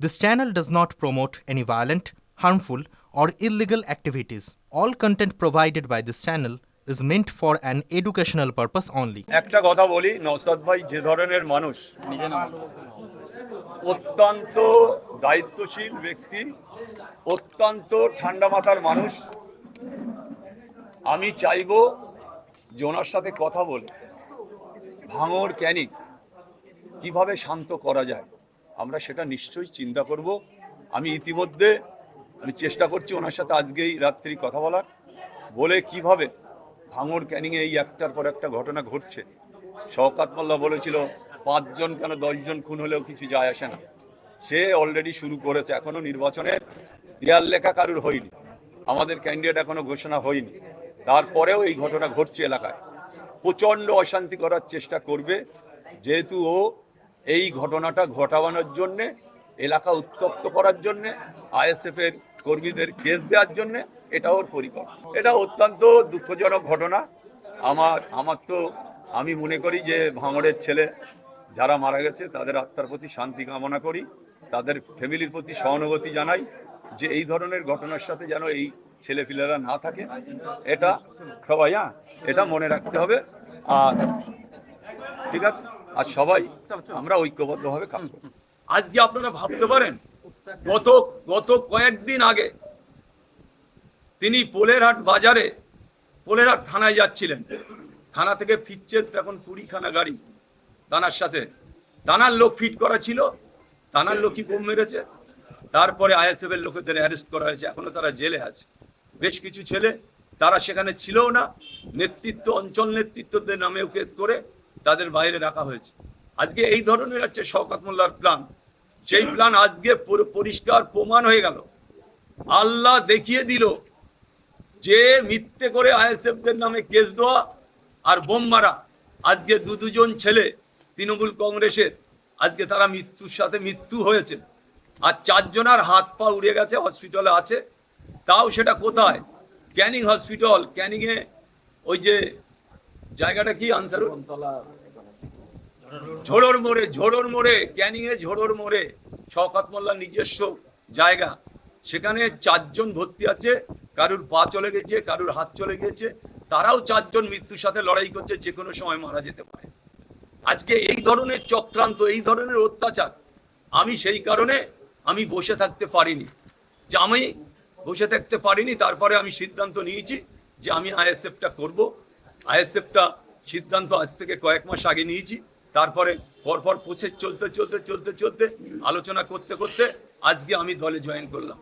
This channel does not promote any violent, harmful, or illegal activities. All content provided by this channel is meant for an educational purpose only. একটা কথা বলি, নওশাদ ভাই যে ধরনের মানুষ, অত্যন্ত দায়িত্বশীল ব্যক্তি, অত্যন্ত ঠান্ডা মাথার মানুষ। আমি চাইবো যে ওনার সাথে কথা বলে ভাঙড় ক্যানিং কিভাবে শান্ত করা যায়, আমরা সেটা নিশ্চয়ই চিন্তা করব। আমি ইতিমধ্যে চেষ্টা করছি ওনার সাথে আজকেই রাত্রি কথা বলার, বলে কিভাবে ভাঙড় ক্যানিংয়ে এই একটার পর একটা ঘটনা ঘটছে। শওকত মোল্লা বলেছিল 5 জন কেন 10 জন খুন হলেও কিছু যায় আসে না, সে অলরেডি শুরু করেছে। এখনো নির্বাচনের দেয়াল লেখা কারুর হয়নি, আমাদের ক্যান্ডিডেট এখনো ঘোষণা হয়নি, তারপরেও এই ঘটনা ঘটছে এলাকায়। প্রচণ্ড অশান্তি করার চেষ্টা করবে, যেহেতু ও এই ঘটনাটা ঘটানোর জন্যে, এলাকা উত্তপ্ত করার জন্যে, আইএসএফের কর্মীদের কেস দেওয়ার জন্যে এটা ওর পরিকল্পনা। এটা অত্যন্ত দুঃখজনক ঘটনা। আমি মনে করি যে ভাঙড়ের ছেলে যারা মারা গেছে তাদের আত্মার প্রতি শান্তি কামনা করি, তাদের ফ্যামিলির প্রতি সহানুভূতি জানাই, যে এই ধরনের ঘটনার সাথে যেন এই ছেলেপিলেরা না থাকে, এটা সবাই এটা মনে রাখতে হবে। আর ঠিক আছে, আর সবাই আমরা ঐক্যবদ্ধভাবে কাজ করব। আজকে আপনারা ভাবতে পারেন গত কয়েকদিন আগে তিনি পোলেরহাট বাজারে, পোলেরহাট থানায় যাচ্ছিলেন, থানা থেকে ফিরছেন, তখন 20খানা গাড়ি থানার সাথে, থানার লোক ফিট করা ছিল, থানার লোকই বোম মেরেছে। তারপরে আইএসএফ এর লোকেদের অ্যারেস্ট করা হয়েছে, এখনো তারা জেলে আছে। বেশ কিছু ছেলে তারা সেখানে ছিলও না, নেতৃত্ব, অঞ্চল নেতৃত্বদের নামেও কেস করে তাদের বাইরে রাখা হয়েছে। আজকে এই ধরনের হচ্ছে শওকত মোল্লার প্ল্যান, সেই প্ল্যান আজকে পরিষ্কার প্রমাণ হয়ে গেল। আল্লাহ দেখিয়ে দিল যে মিথ্যে করে আইএসএফদের নামে কেস দেওয়া আর বোম মারা, আজকে দুজন ছেলে তৃণমূল কংগ্রেসের, আজকে তারা মৃত্যুর সাথে মৃত্যু হয়েছে, আর 4 জনের হাত পা উড়ে গেছে, হসপিটালে আছে। তাও সেটা কোথায়? ক্যানিং হসপিটাল, ক্যানিংয়ে ওই যে জায়গাটা কি আনসার, ঝোড়োর মোড়ে, ক্যানিংয়ে ঝোড়োর মোড়ে শওকত মোল্লার নিজস্ব জায়গা, সেখানে 4 জন ভর্তি আছে, কারুর পা চলে গেছে, কারুর হাত চলে গেছে, তারাও 4 জন মৃত্যুর সাথে লড়াই করছে, যে কোনো সময় মারা যেতে পারে। আজকে এই ধরনের চক্রান্ত, এই ধরনের অত্যাচার, আমি সেই কারণে আমি বসে থাকতে পারিনি, তারপরে আমি সিদ্ধান্ত নিয়েছি যে আমি আইএসএফটা করব। আইএসএফটা সিদ্ধান্ত আজ থেকে কয়েক মাস আগে নিয়েছি, তারপরে পরপর প্রসেস চলতে আলোচনা করতে আজকে আমি দলে জয়েন করলাম।